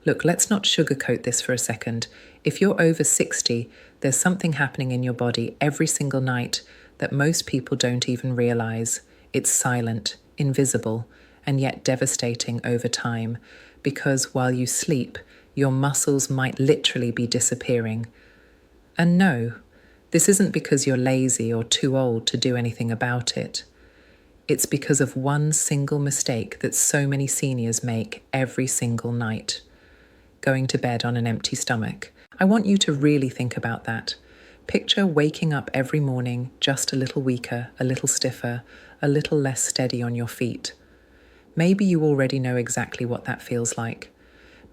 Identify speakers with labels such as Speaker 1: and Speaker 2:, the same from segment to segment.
Speaker 1: Look, let's not sugarcoat this for a second. If you're over 60, there's something happening in your body every single night that most people don't even realize. It's silent, invisible, and yet devastating over time, because while you sleep, your muscles might literally be disappearing. And no, this isn't because you're lazy or too old to do anything about it. It's because of one single mistake that so many seniors make every single night: going to bed on an empty stomach. I want you to really think about that. Picture waking up every morning just a little weaker, a little stiffer, a little less steady on your feet. Maybe you already know exactly what that feels like.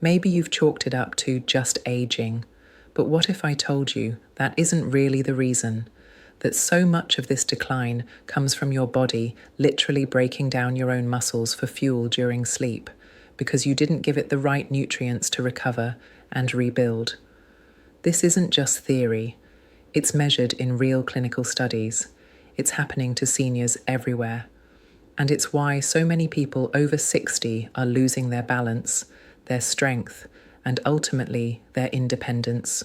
Speaker 1: Maybe you've chalked it up to just aging. But what if I told you that isn't really the reason? That so much of this decline comes from your body literally breaking down your own muscles for fuel during sleep, because you didn't give it the right nutrients to recover and rebuild. This isn't just theory. It's measured in real clinical studies. It's happening to seniors everywhere. And it's why so many people over 60 are losing their balance, their strength, and ultimately their independence,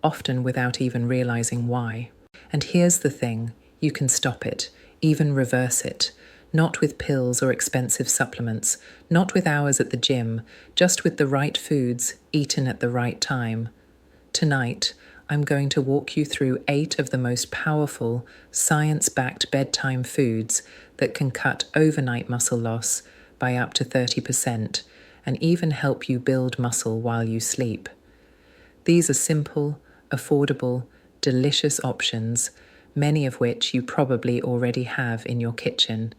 Speaker 1: often without even realizing why. And here's the thing: you can stop it, even reverse it. Not with pills or expensive supplements, not with hours at the gym, just with the right foods eaten at the right time. Tonight, I'm going to walk you through 8 of the most powerful, science-backed bedtime foods that can cut overnight muscle loss by up to 30% and even help you build muscle while you sleep. These are simple, affordable, delicious options, many of which you probably already have in your kitchen,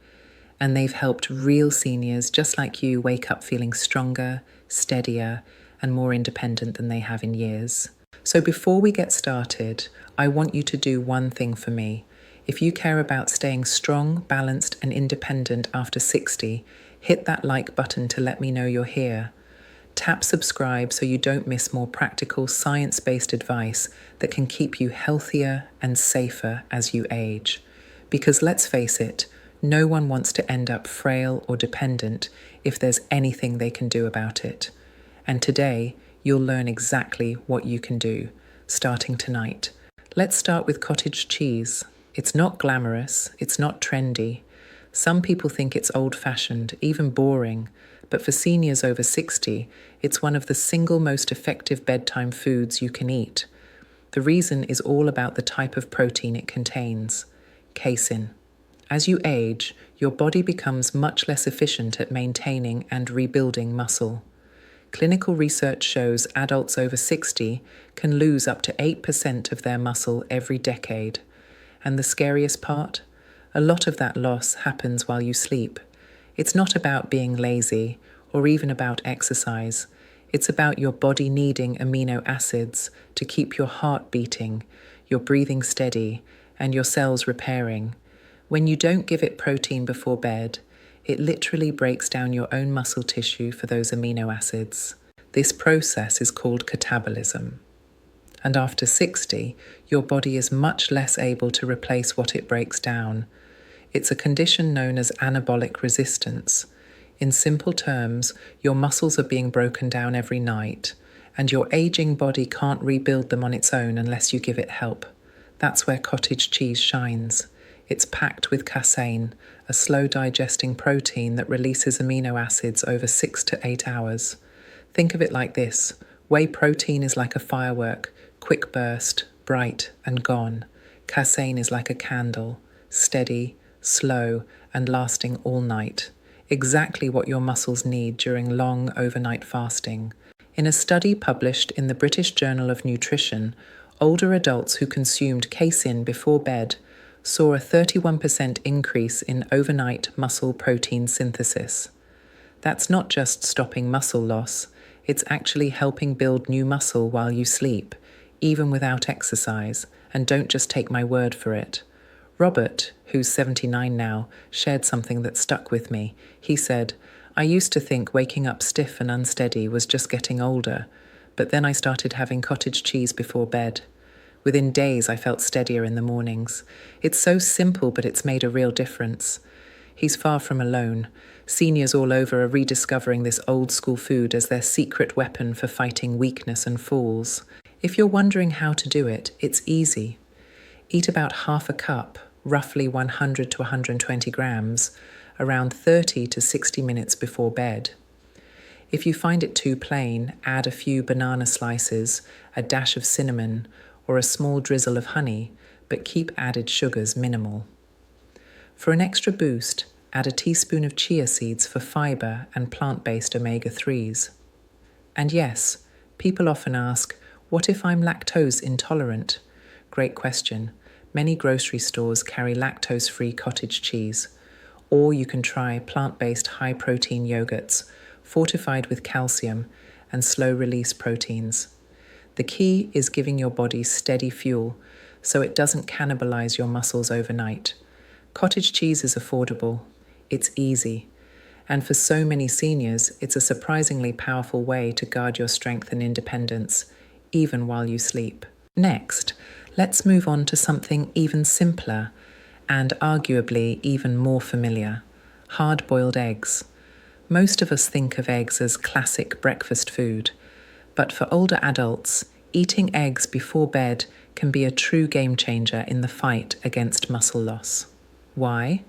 Speaker 1: and they've helped real seniors just like you wake up feeling stronger, steadier, and more independent than they have in years. So before we get started, I want you to do one thing for me. If you care about staying strong, balanced, and independent after 60, hit that like button to let me know you're here. Tap subscribe so you don't miss more practical, science-based advice that can keep you healthier and safer as you age. Because let's face it, no one wants to end up frail or dependent if there's anything they can do about it. And today, you'll learn exactly what you can do, starting tonight. Let's start with cottage cheese. It's not glamorous, it's not trendy. Some people think it's old-fashioned, even boring, but for seniors over 60, it's one of the single most effective bedtime foods you can eat. The reason is all about the type of protein it contains: casein. As you age, your body becomes much less efficient at maintaining and rebuilding muscle. Clinical research shows adults over 60 can lose up to 8% of their muscle every decade. And the scariest part? A lot of that loss happens while you sleep. It's not about being lazy or even about exercise. It's about your body needing amino acids to keep your heart beating, your breathing steady, and your cells repairing. When you don't give it protein before bed, it literally breaks down your own muscle tissue for those amino acids. This process is called catabolism. And after 60, your body is much less able to replace what it breaks down. It's a condition known as anabolic resistance. In simple terms, your muscles are being broken down every night, and your aging body can't rebuild them on its own unless you give it help. That's where cottage cheese shines. It's packed with casein, a slow-digesting protein that releases amino acids over 6 to 8 hours. Think of it like this: whey protein is like a firework, quick burst, bright, and gone. Casein is like a candle, steady, slow, and lasting all night. Exactly what your muscles need during long overnight fasting. In a study published in the British Journal of Nutrition, older adults who consumed casein before bed saw a 31% increase in overnight muscle protein synthesis. That's not just stopping muscle loss, it's actually helping build new muscle while you sleep, even without exercise, and don't just take my word for it. Robert, who's 79 now, shared something that stuck with me. He said, "I used to think waking up stiff and unsteady was just getting older, but then I started having cottage cheese before bed. Within days, I felt steadier in the mornings. It's so simple, but it's made a real difference." He's far from alone. Seniors all over are rediscovering this old school food as their secret weapon for fighting weakness and falls. If you're wondering how to do it, it's easy. Eat about half a cup, roughly 100 to 120 grams, around 30 to 60 minutes before bed. If you find it too plain, add a few banana slices, a dash of cinnamon, or a small drizzle of honey, but keep added sugars minimal. For an extra boost, add a teaspoon of chia seeds for fiber and plant-based omega-3s. And yes, people often ask, what if I'm lactose intolerant? Great question. Many grocery stores carry lactose-free cottage cheese, or you can try plant-based high-protein yogurts, fortified with calcium and slow-release proteins. The key is giving your body steady fuel so it doesn't cannibalize your muscles overnight. Cottage cheese is affordable, it's easy, and for so many seniors, it's a surprisingly powerful way to guard your strength and independence, even while you sleep. Next, let's move on to something even simpler and arguably even more familiar: hard-boiled eggs. Most of us think of eggs as classic breakfast food, but for older adults, eating eggs before bed can be a true game changer in the fight against muscle loss. Why?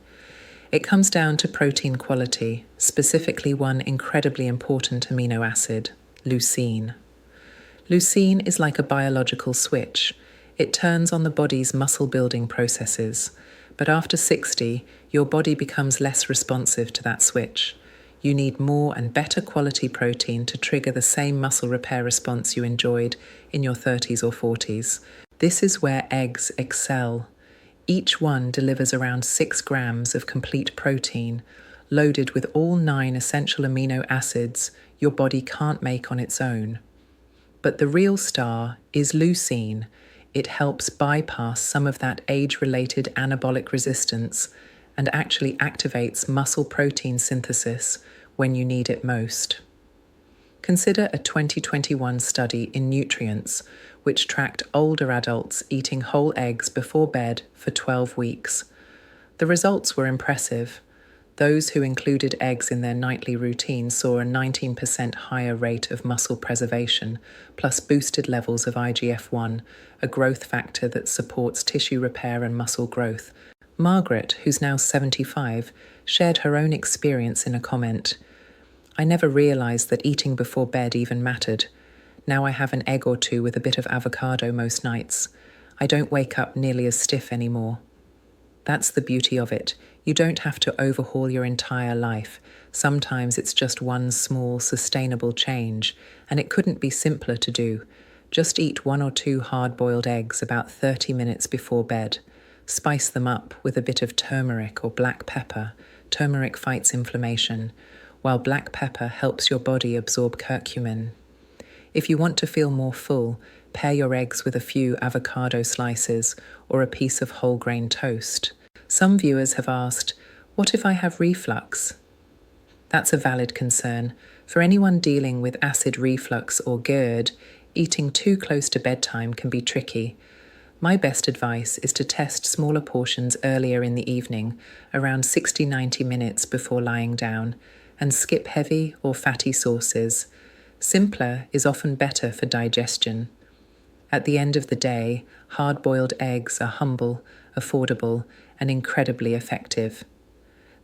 Speaker 1: It comes down to protein quality, specifically one incredibly important amino acid, leucine. Leucine is like a biological switch. It turns on the body's muscle-building processes, but after 60, your body becomes less responsive to that switch. You need more and better quality protein to trigger the same muscle repair response you enjoyed in your 30s or 40s. This is where eggs excel. Each one delivers around 6 grams of complete protein, loaded with all 9 essential amino acids your body can't make on its own. But the real star is leucine. It helps bypass some of that age-related anabolic resistance and actually activates muscle protein synthesis when you need it most. Consider a 2021 study in Nutrients, which tracked older adults eating whole eggs before bed for 12 weeks. The results were impressive. Those who included eggs in their nightly routine saw a 19% higher rate of muscle preservation, plus boosted levels of IGF-1, a growth factor that supports tissue repair and muscle growth. Margaret, who's now 75, shared her own experience in a comment. "I never realized that eating before bed even mattered. Now I have an egg or two with a bit of avocado most nights. I don't wake up nearly as stiff anymore." That's the beauty of it. You don't have to overhaul your entire life. Sometimes it's just one small, sustainable change, and it couldn't be simpler to do. Just eat 1 or 2 hard-boiled eggs about 30 minutes before bed. Spice them up with a bit of turmeric or black pepper. Turmeric fights inflammation, while black pepper helps your body absorb curcumin. If you want to feel more full, pair your eggs with a few avocado slices or a piece of whole grain toast. Some viewers have asked, what if I have reflux? That's a valid concern. For anyone dealing with acid reflux or GERD, eating too close to bedtime can be tricky. My best advice is to test smaller portions earlier in the evening, around 60-90 minutes before lying down, and skip heavy or fatty sources. Simpler is often better for digestion. At the end of the day, hard-boiled eggs are humble, affordable, and incredibly effective.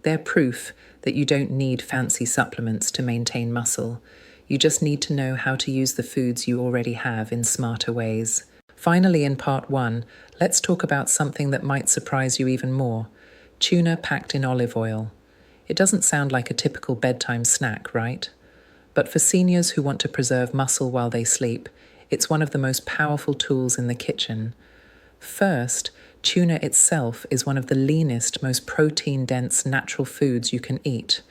Speaker 1: They're proof that you don't need fancy supplements to maintain muscle. You just need to know how to use the foods you already have in smarter ways. Finally, in part 1, let's talk about something that might surprise you even more: tuna packed in olive oil. It doesn't sound like a typical bedtime snack, right? But for seniors who want to preserve muscle while they sleep, it's one of the most powerful tools in the kitchen. First, tuna itself is one of the leanest, most protein-dense natural foods you can eat.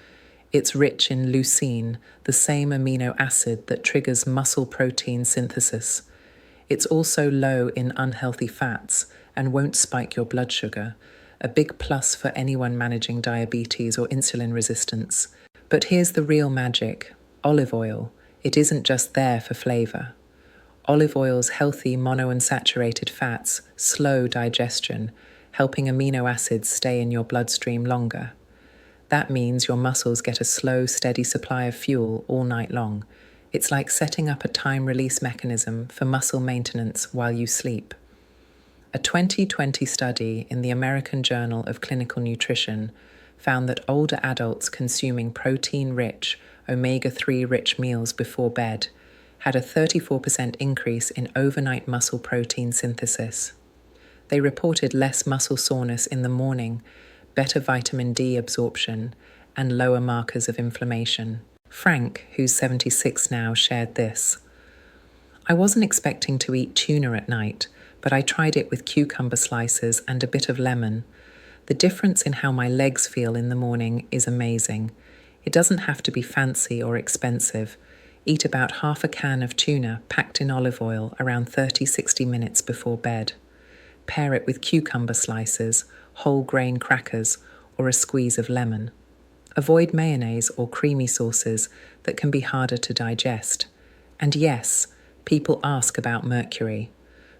Speaker 1: It's rich in leucine, the same amino acid that triggers muscle protein synthesis. It's also low in unhealthy fats and won't spike your blood sugar, a big plus for anyone managing diabetes or insulin resistance. But here's the real magic: olive oil. It isn't just there for flavor. Olive oil's healthy monounsaturated fats slow digestion, helping amino acids stay in your bloodstream longer. That means your muscles get a slow, steady supply of fuel all night long. It's like setting up a time release mechanism for muscle maintenance while you sleep. A 2020 study in the American Journal of Clinical Nutrition found that older adults consuming protein-rich, omega-3 rich meals before bed had a 34% increase in overnight muscle protein synthesis. They reported less muscle soreness in the morning, better vitamin D absorption, and lower markers of inflammation. Frank, who's 76 now, shared this. I wasn't expecting to eat tuna at night, but I tried it with cucumber slices and a bit of lemon. The difference in how my legs feel in the morning is amazing. It doesn't have to be fancy or expensive. Eat about half a can of tuna packed in olive oil around 30-60 minutes before bed. Pair it with cucumber slices, whole grain crackers, or a squeeze of lemon. Avoid mayonnaise or creamy sauces that can be harder to digest. And yes, people ask about mercury.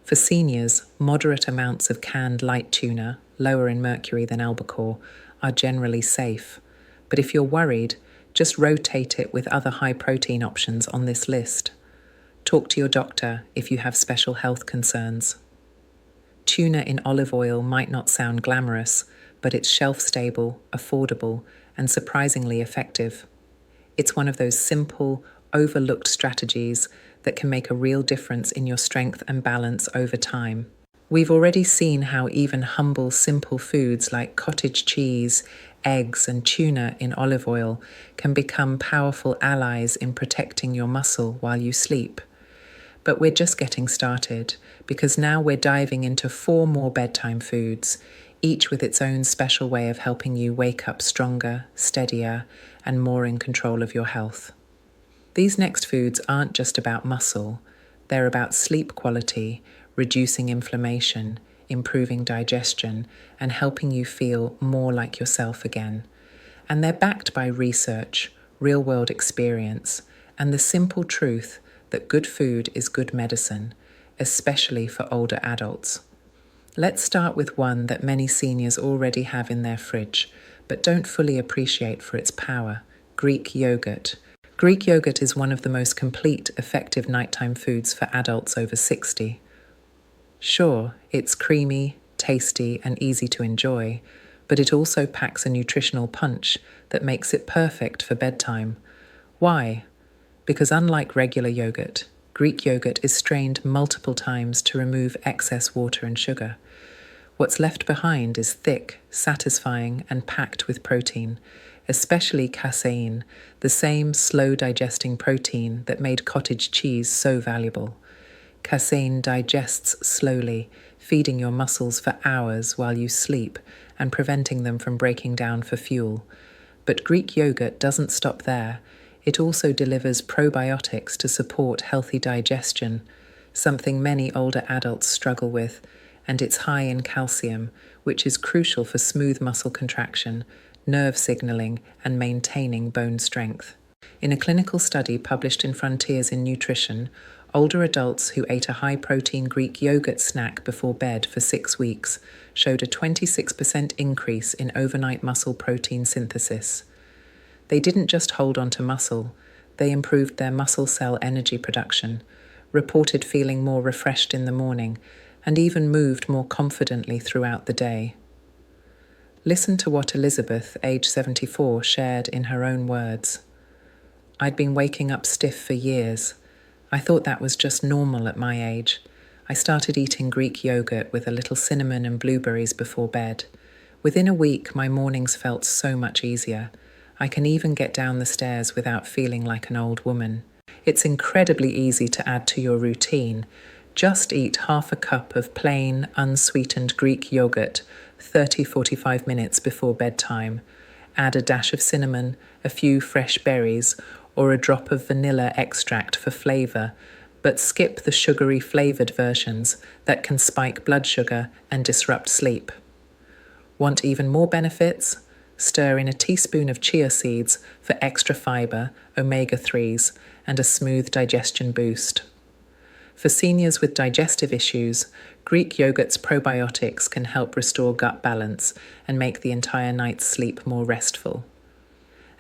Speaker 1: For seniors, moderate amounts of canned light tuna, lower in mercury than albacore, are generally safe. But if you're worried, just rotate it with other high-protein options on this list. Talk to your doctor if you have special health concerns. Tuna in olive oil might not sound glamorous, but it's shelf-stable, affordable, and surprisingly effective. It's one of those simple, overlooked strategies that can make a real difference in your strength and balance over time. We've already seen how even humble, simple foods like cottage cheese, eggs, and tuna in olive oil can become powerful allies in protecting your muscle while you sleep. But we're just getting started, because now we're diving into 4 more bedtime foods, each with its own special way of helping you wake up stronger, steadier, and more in control of your health. These next foods aren't just about muscle, they're about sleep quality, reducing inflammation, improving digestion, and helping you feel more like yourself again. And they're backed by research, real-world experience, and the simple truth that good food is good medicine, especially for older adults. Let's start with one that many seniors already have in their fridge, but don't fully appreciate for its power: Greek yogurt. Greek yogurt is one of the most complete, effective nighttime foods for adults over 60. Sure, it's creamy, tasty, and easy to enjoy, but it also packs a nutritional punch that makes it perfect for bedtime. Why? Because unlike regular yogurt, Greek yogurt is strained multiple times to remove excess water and sugar. What's left behind is thick, satisfying, and packed with protein, especially casein, the same slow-digesting protein that made cottage cheese so valuable. Casein digests slowly, feeding your muscles for hours while you sleep and preventing them from breaking down for fuel. But Greek yogurt doesn't stop there. It also delivers probiotics to support healthy digestion, something many older adults struggle with, and it's high in calcium, which is crucial for smooth muscle contraction, nerve signaling, and maintaining bone strength. In a clinical study published in Frontiers in Nutrition, older adults who ate a high-protein Greek yogurt snack before bed for 6 weeks showed a 26% increase in overnight muscle protein synthesis. They didn't just hold on to muscle, they improved their muscle cell energy production, reported feeling more refreshed in the morning, and even moved more confidently throughout the day. Listen to what Elizabeth, age 74, shared in her own words. I'd been waking up stiff for years. I thought that was just normal at my age. I started eating Greek yogurt with a little cinnamon and blueberries before bed. Within a week, my mornings felt so much easier. I can even get down the stairs without feeling like an old woman. It's incredibly easy to add to your routine. Just eat half a cup of plain, unsweetened Greek yogurt 30-45 minutes before bedtime. Add a dash of cinnamon, a few fresh berries, or a drop of vanilla extract for flavor, but skip the sugary flavored versions that can spike blood sugar and disrupt sleep. Want even more benefits? Stir in a teaspoon of chia seeds for extra fiber, omega-3s, and a smooth digestion boost. For seniors with digestive issues, Greek yogurt's probiotics can help restore gut balance and make the entire night's sleep more restful.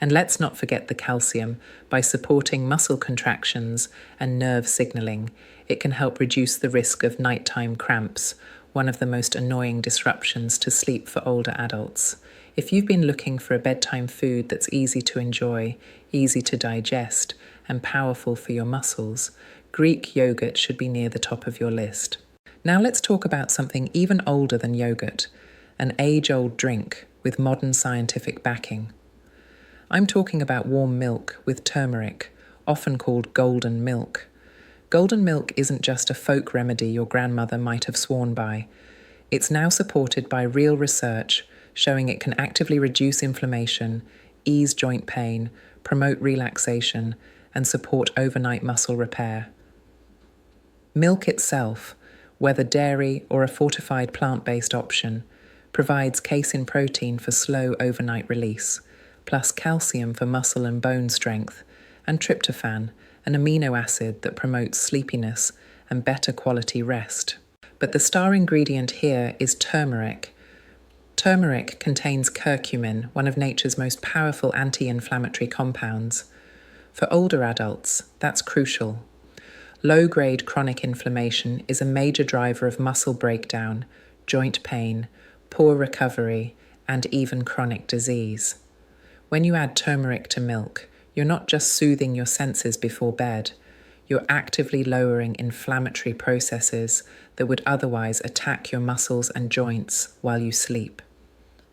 Speaker 1: And let's not forget the calcium. By supporting muscle contractions and nerve signaling, it can help reduce the risk of nighttime cramps, one of the most annoying disruptions to sleep for older adults. If you've been looking for a bedtime food that's easy to enjoy, easy to digest, and powerful for your muscles, Greek yogurt should be near the top of your list. Now let's talk about something even older than yogurt, an age-old drink with modern scientific backing. I'm talking about warm milk with turmeric, often called golden milk. Golden milk isn't just a folk remedy your grandmother might have sworn by. It's now supported by real research showing it can actively reduce inflammation, ease joint pain, promote relaxation, and support overnight muscle repair. Milk itself, whether dairy or a fortified plant-based option, provides casein protein for slow overnight release, plus calcium for muscle and bone strength, and tryptophan, an amino acid that promotes sleepiness and better quality rest. But the star ingredient here is turmeric. Turmeric contains curcumin, one of nature's most powerful anti-inflammatory compounds. For older adults, that's crucial. Low-grade chronic inflammation is a major driver of muscle breakdown, joint pain, poor recovery, and even chronic disease. When you add turmeric to milk, you're not just soothing your senses before bed, you're actively lowering inflammatory processes that would otherwise attack your muscles and joints while you sleep.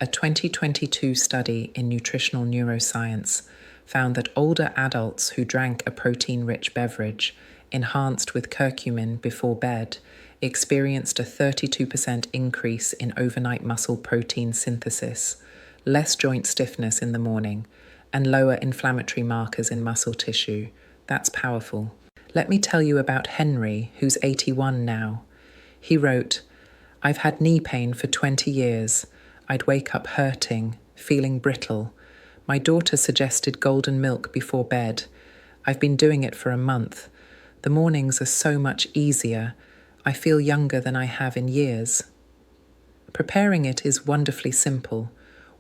Speaker 1: A 2022 study in nutritional neuroscience found that older adults who drank a protein-rich beverage enhanced with curcumin before bed experienced a 32% increase in overnight muscle protein synthesis, less joint stiffness in the morning, and lower inflammatory markers in muscle tissue. That's powerful. Let me tell you about Henry, who's 81 now. He wrote, "I've had knee pain for 20 years. I'd wake up hurting, feeling brittle. My daughter suggested golden milk before bed. I've been doing it for a month. The mornings are so much easier. I feel younger than I have in years." Preparing it is wonderfully simple.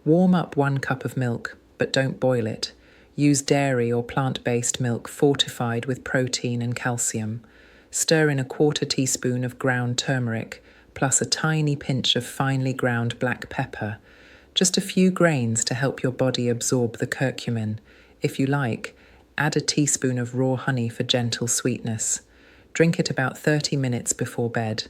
Speaker 1: Warm up 1 cup of milk, but don't boil it. Use dairy or plant-based milk fortified with protein and calcium. Stir in a 1/4 teaspoon of ground turmeric, plus a tiny pinch of finely ground black pepper. Just a few grains to help your body absorb the curcumin. If you like, add a teaspoon of raw honey for gentle sweetness. Drink it about 30 minutes before bed.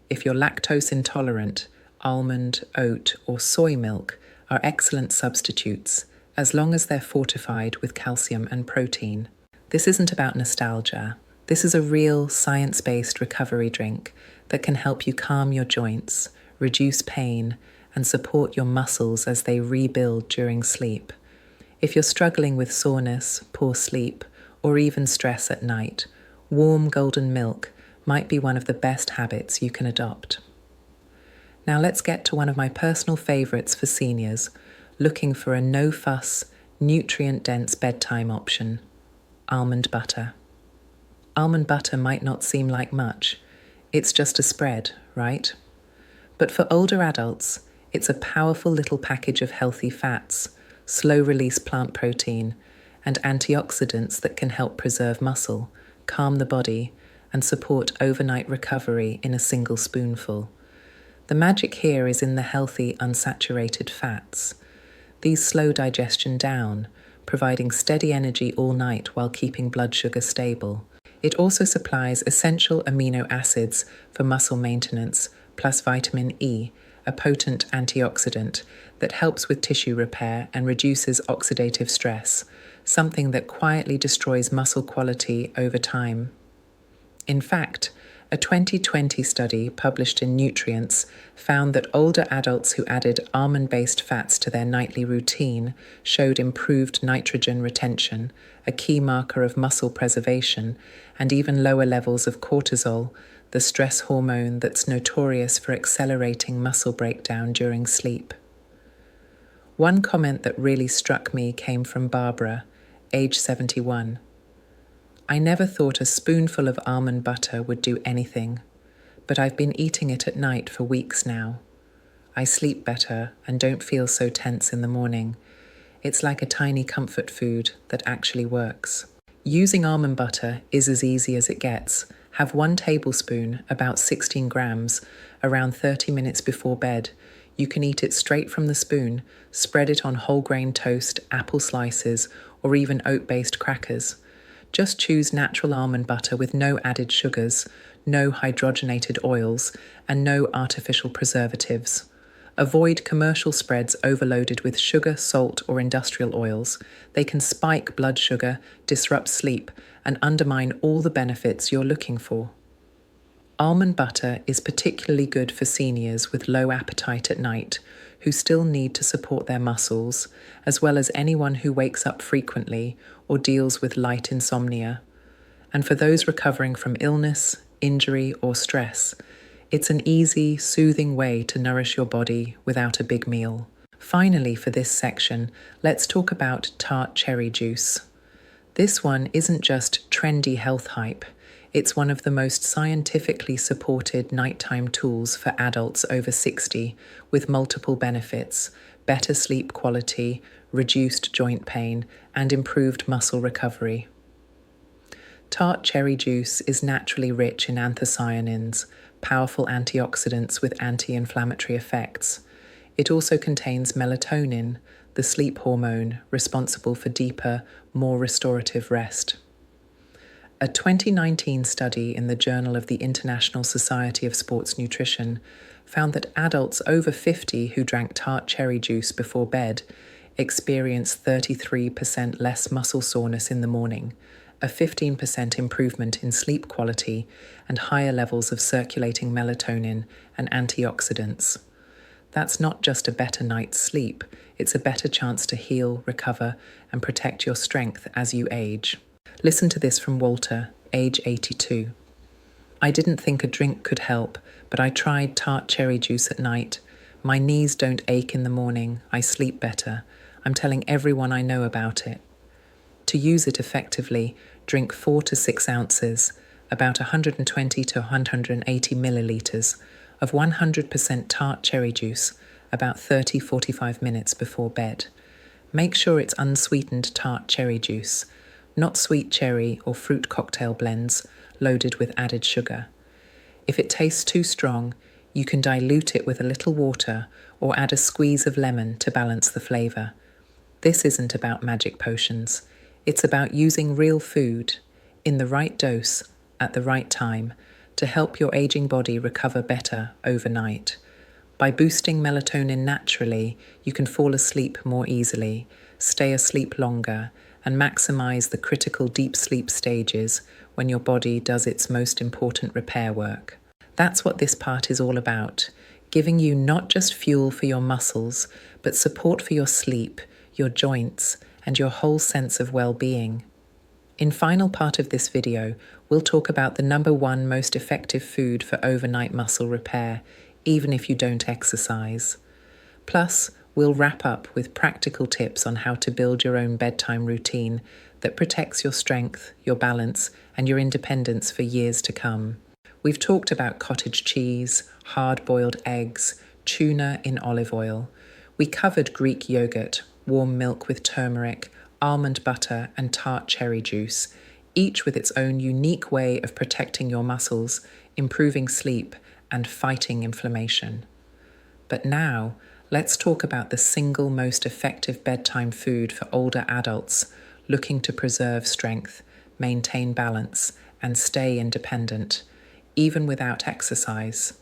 Speaker 1: If you're lactose intolerant, almond, oat, or soy milk are excellent substitutes, as long as they're fortified with calcium and protein. This isn't about nostalgia. This is a real science-based recovery drink that can help you calm your joints, reduce pain, and support your muscles as they rebuild during sleep. If you're struggling with soreness, poor sleep, or even stress at night, warm golden milk might be one of the best habits you can adopt. Now let's get to one of my personal favourites for seniors, looking for a no-fuss, nutrient-dense bedtime option: almond butter. Almond butter might not seem like much. It's just a spread, right? But for older adults, it's a powerful little package of healthy fats, slow-release plant protein, and antioxidants that can help preserve muscle, calm the body, and support overnight recovery in a single spoonful. The magic here is in the healthy, unsaturated fats. These slow digestion down, providing steady energy all night while keeping blood sugar stable. It also supplies essential amino acids for muscle maintenance, plus vitamin E, a potent antioxidant that helps with tissue repair and reduces oxidative stress, something that quietly destroys muscle quality over time. In fact, a 2020 study published in Nutrients found that older adults who added almond-based fats to their nightly routine showed improved nitrogen retention, a key marker of muscle preservation, and even lower levels of cortisol, the stress hormone that's notorious for accelerating muscle breakdown during sleep. One comment that really struck me came from Barbara, age 71. "I never thought a spoonful of almond butter would do anything, but I've been eating it at night for weeks now. I sleep better and don't feel so tense in the morning. It's like a tiny comfort food that actually works. Using almond butter is as easy as it gets. Have 1 tablespoon, about 16 grams, around 30 minutes before bed. You can eat it straight from the spoon, spread it on whole grain toast, apple slices, or even oat-based crackers. Just choose natural almond butter with no added sugars, no hydrogenated oils, and no artificial preservatives. Avoid commercial spreads overloaded with sugar, salt, or industrial oils. They can spike blood sugar, disrupt sleep, and undermine all the benefits you're looking for. Almond butter is particularly good for seniors with low appetite at night, who still need to support their muscles, as well as anyone who wakes up frequently or deals with light insomnia. And for those recovering from illness, injury, or stress, it's an easy, soothing way to nourish your body without a big meal. Finally, for this section, let's talk about tart cherry juice. This one isn't just trendy health hype. It's one of the most scientifically supported nighttime tools for adults over 60, with multiple benefits: better sleep quality, reduced joint pain, and improved muscle recovery. Tart cherry juice is naturally rich in anthocyanins, powerful antioxidants with anti-inflammatory effects. It also contains melatonin, the sleep hormone responsible for deeper, more restorative rest. A 2019 study in the Journal of the International Society of Sports Nutrition found that adults over 50 who drank tart cherry juice before bed experienced 33% less muscle soreness in the morning, a 15% improvement in sleep quality, and higher levels of circulating melatonin and antioxidants. That's not just a better night's sleep, it's a better chance to heal, recover, and protect your strength as you age. Listen to this from Walter, age 82. I didn't think a drink could help, but I tried tart cherry juice at night. My knees don't ache in the morning, I sleep better. I'm telling everyone I know about it. To use it effectively, drink 4 to 6 ounces, about 120 to 180 milliliters, of 100% tart cherry juice, about 30-45 minutes before bed. Make sure it's unsweetened tart cherry juice, not sweet cherry or fruit cocktail blends loaded with added sugar. If it tastes too strong, you can dilute it with a little water or add a squeeze of lemon to balance the flavor. This isn't about magic potions. It's about using real food, in the right dose, at the right time, to help your aging body recover better overnight. By boosting melatonin naturally, you can fall asleep more easily, stay asleep longer, and maximize the critical deep sleep stages when your body does its most important repair work. That's what this part is all about, giving you not just fuel for your muscles, but support for your sleep, your joints, and your whole sense of well-being. In final part of this video, we'll talk about the number 1 most effective food for overnight muscle repair, even if you don't exercise. Plus, we'll wrap up with practical tips on how to build your own bedtime routine that protects your strength, your balance, and your independence for years to come. We've talked about cottage cheese, hard-boiled eggs, tuna in olive oil. We covered Greek yogurt, warm milk with turmeric, almond butter, and tart cherry juice, each with its own unique way of protecting your muscles, improving sleep, and fighting inflammation. But now, let's talk about the single most effective bedtime food for older adults looking to preserve strength, maintain balance, and stay independent, even without exercise.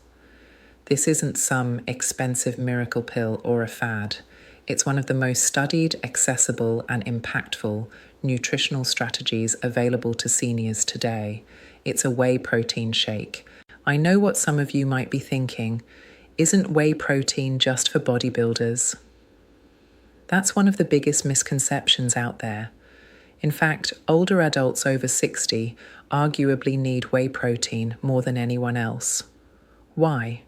Speaker 1: This isn't some expensive miracle pill or a fad. It's one of the most studied, accessible, and impactful nutritional strategies available to seniors today. It's a whey protein shake. I know what some of you might be thinking. Isn't whey protein just for bodybuilders? That's one of the biggest misconceptions out there. In fact, older adults over 60 arguably need whey protein more than anyone else. Why?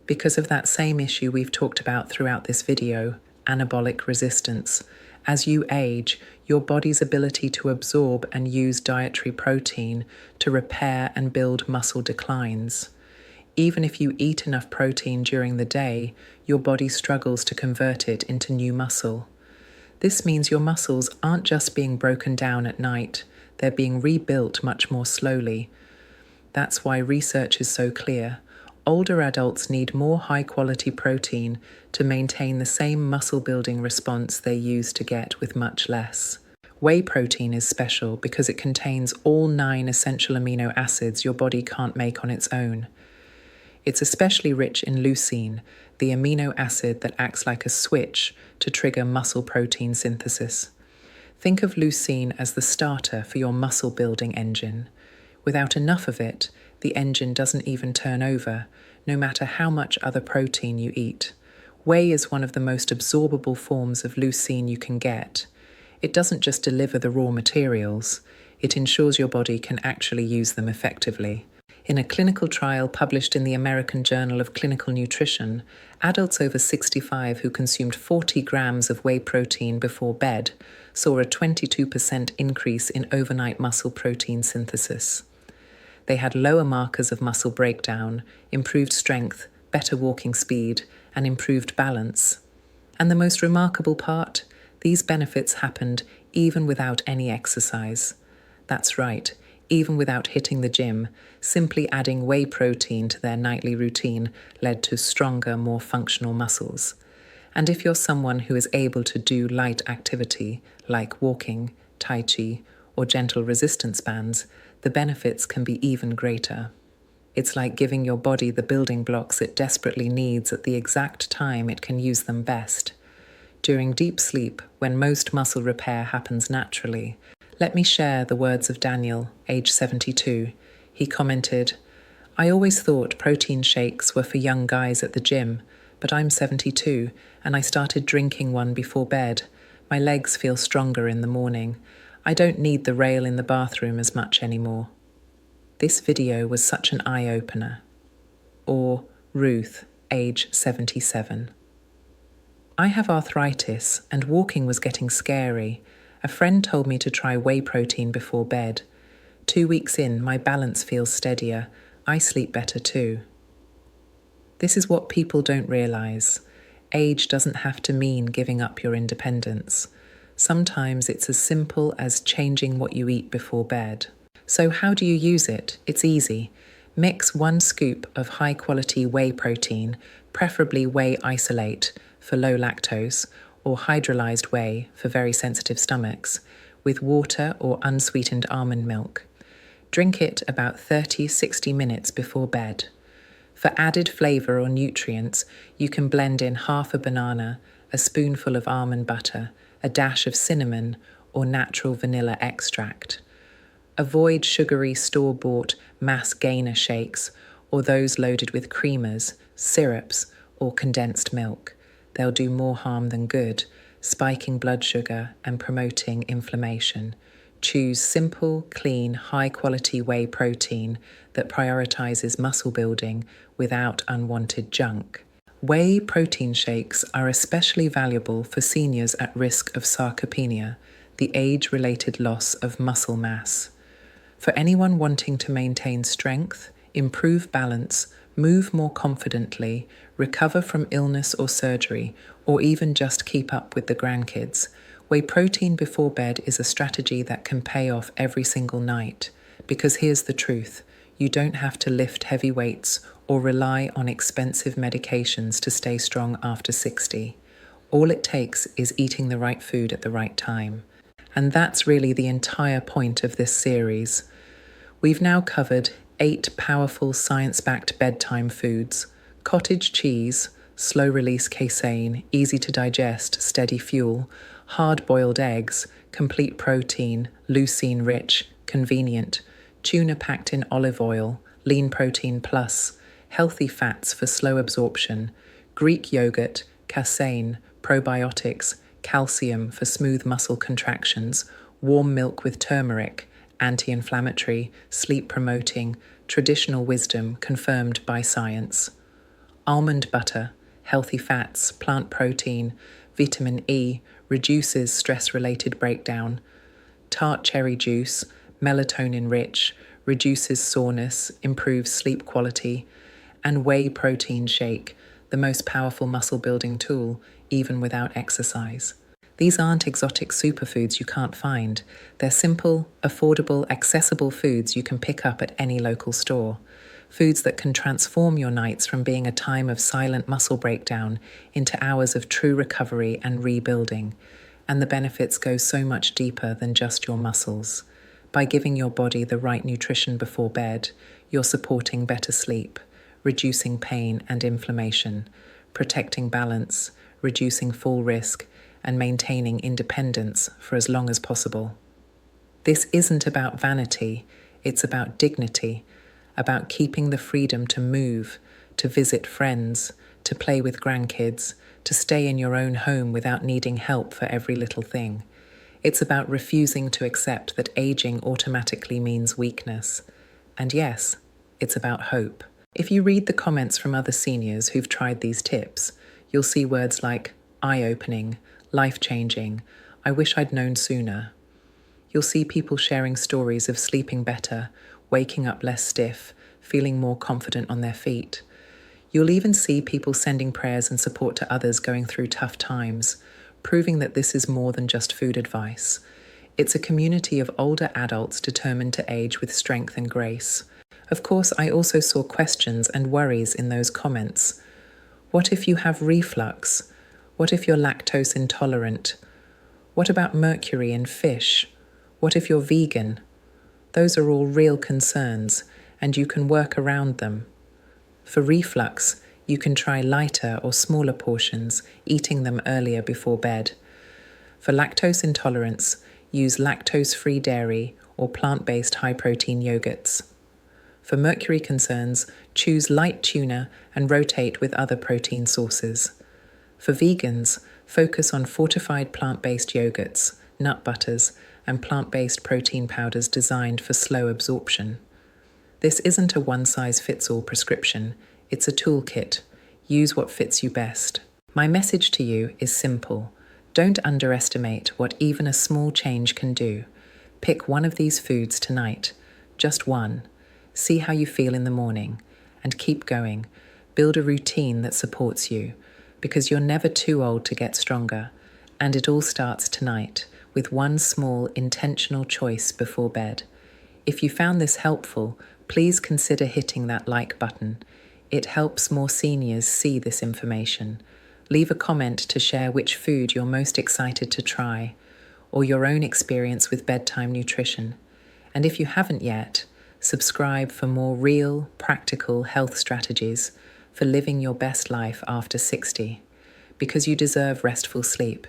Speaker 1: Because of that same issue we've talked about throughout this video, anabolic resistance. As you age, your body's ability to absorb and use dietary protein to repair and build muscle declines. Even if you eat enough protein during the day, your body struggles to convert it into new muscle. This means your muscles aren't just being broken down at night, they're being rebuilt much more slowly. That's why research is so clear. Older adults need more high-quality protein to maintain the same muscle-building response they used to get with much less. Whey protein is special because it contains all 9 essential amino acids your body can't make on its own. It's especially rich in leucine, the amino acid that acts like a switch to trigger muscle protein synthesis. Think of leucine as the starter for your muscle-building engine. Without enough of it, the engine doesn't even turn over, no matter how much other protein you eat. Whey is one of the most absorbable forms of leucine you can get. It doesn't just deliver the raw materials, it ensures your body can actually use them effectively. In a clinical trial published in the American Journal of Clinical Nutrition, adults over 65 who consumed 40 grams of whey protein before bed saw a 22% increase in overnight muscle protein synthesis. They had lower markers of muscle breakdown, improved strength, better walking speed, and improved balance. And the most remarkable part? These benefits happened even without any exercise. That's right, even without hitting the gym, simply adding whey protein to their nightly routine led to stronger, more functional muscles. And if you're someone who is able to do light activity, like walking, tai chi, or gentle resistance bands, the benefits can be even greater. It's like giving your body the building blocks it desperately needs at the exact time it can use them best. During deep sleep, when most muscle repair happens naturally, let me share the words of Daniel, age 72. He commented, "I always thought protein shakes were for young guys at the gym, but I'm 72 and I started drinking one before bed. My legs feel stronger in the morning. I don't need the rail in the bathroom as much anymore." This video was such an eye-opener. Or Ruth, age 77. "I have arthritis and walking was getting scary. A friend told me to try whey protein before bed. 2 weeks in, my balance feels steadier. I sleep better too." This is what people don't realize. Age doesn't have to mean giving up your independence. Sometimes it's as simple as changing what you eat before bed. So how do you use it? It's easy. Mix 1 scoop of high-quality whey protein, preferably whey isolate for low lactose, or hydrolyzed whey for very sensitive stomachs, with water or unsweetened almond milk. Drink it about 30-60 minutes before bed. For added flavor or nutrients, you can blend in half a banana, a spoonful of almond butter, a dash of cinnamon, or natural vanilla extract. Avoid sugary store-bought mass gainer shakes or those loaded with creamers, syrups, or condensed milk. They'll do more harm than good, spiking blood sugar and promoting inflammation. Choose simple, clean, high-quality whey protein that prioritizes muscle building without unwanted junk. Whey protein shakes are especially valuable for seniors at risk of sarcopenia, the age-related loss of muscle mass. For anyone wanting to maintain strength, improve balance, move more confidently, recover from illness or surgery, or even just keep up with the grandkids, whey protein before bed is a strategy that can pay off every single night. Because here's the truth, you don't have to lift heavy weights or rely on expensive medications to stay strong after 60. All it takes is eating the right food at the right time. And that's really the entire point of this series. We've now covered 8 powerful science-backed bedtime foods: cottage cheese, slow-release casein, easy to digest, steady fuel; hard-boiled eggs, complete protein, leucine-rich, convenient; tuna packed in olive oil, lean protein plus; healthy fats for slow absorption; Greek yogurt, casein, probiotics, calcium for smooth muscle contractions; warm milk with turmeric, anti-inflammatory, sleep-promoting, traditional wisdom confirmed by science; almond butter, healthy fats, plant protein, vitamin E, reduces stress-related breakdown; tart cherry juice, melatonin-rich, reduces soreness, improves sleep quality; and whey protein shake, the most powerful muscle-building tool, even without exercise. These aren't exotic superfoods you can't find. They're simple, affordable, accessible foods you can pick up at any local store. Foods that can transform your nights from being a time of silent muscle breakdown into hours of true recovery and rebuilding. And the benefits go so much deeper than just your muscles. By giving your body the right nutrition before bed, you're supporting better sleep, reducing pain and inflammation, protecting balance, reducing fall risk, and maintaining independence for as long as possible. This isn't about vanity, it's about dignity, about keeping the freedom to move, to visit friends, to play with grandkids, to stay in your own home without needing help for every little thing. It's about refusing to accept that aging automatically means weakness. And yes, it's about hope. If you read the comments from other seniors who've tried these tips, you'll see words like eye-opening, life-changing, I wish I'd known sooner. You'll see people sharing stories of sleeping better, waking up less stiff, feeling more confident on their feet. You'll even see people sending prayers and support to others going through tough times, proving that this is more than just food advice. It's a community of older adults determined to age with strength and grace. Of course, I also saw questions and worries in those comments. What if you have reflux? What if you're lactose intolerant? What about mercury in fish? What if you're vegan? Those are all real concerns, and you can work around them. For reflux, you can try lighter or smaller portions, eating them earlier before bed. For lactose intolerance, use lactose-free dairy or plant-based high-protein yogurts. For mercury concerns, choose light tuna and rotate with other protein sources. For vegans, focus on fortified plant-based yogurts, nut butters, and plant-based protein powders designed for slow absorption. This isn't a one-size-fits-all prescription, it's a toolkit. Use what fits you best. My message to you is simple. Don't underestimate what even a small change can do. Pick one of these foods tonight, just one. See how you feel in the morning, and keep going. Build a routine that supports you, because you're never too old to get stronger, and it all starts tonight with one small intentional choice before bed. If you found this helpful, please consider hitting that like button. It helps more seniors see this information. Leave a comment to share which food you're most excited to try, or your own experience with bedtime nutrition. And if you haven't yet, subscribe for more real, practical health strategies for living your best life after 60. Because you deserve restful sleep.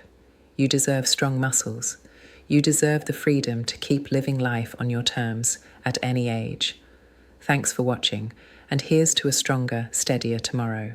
Speaker 1: You deserve strong muscles. You deserve the freedom to keep living life on your terms at any age. Thanks for watching, and here's to a stronger, steadier tomorrow.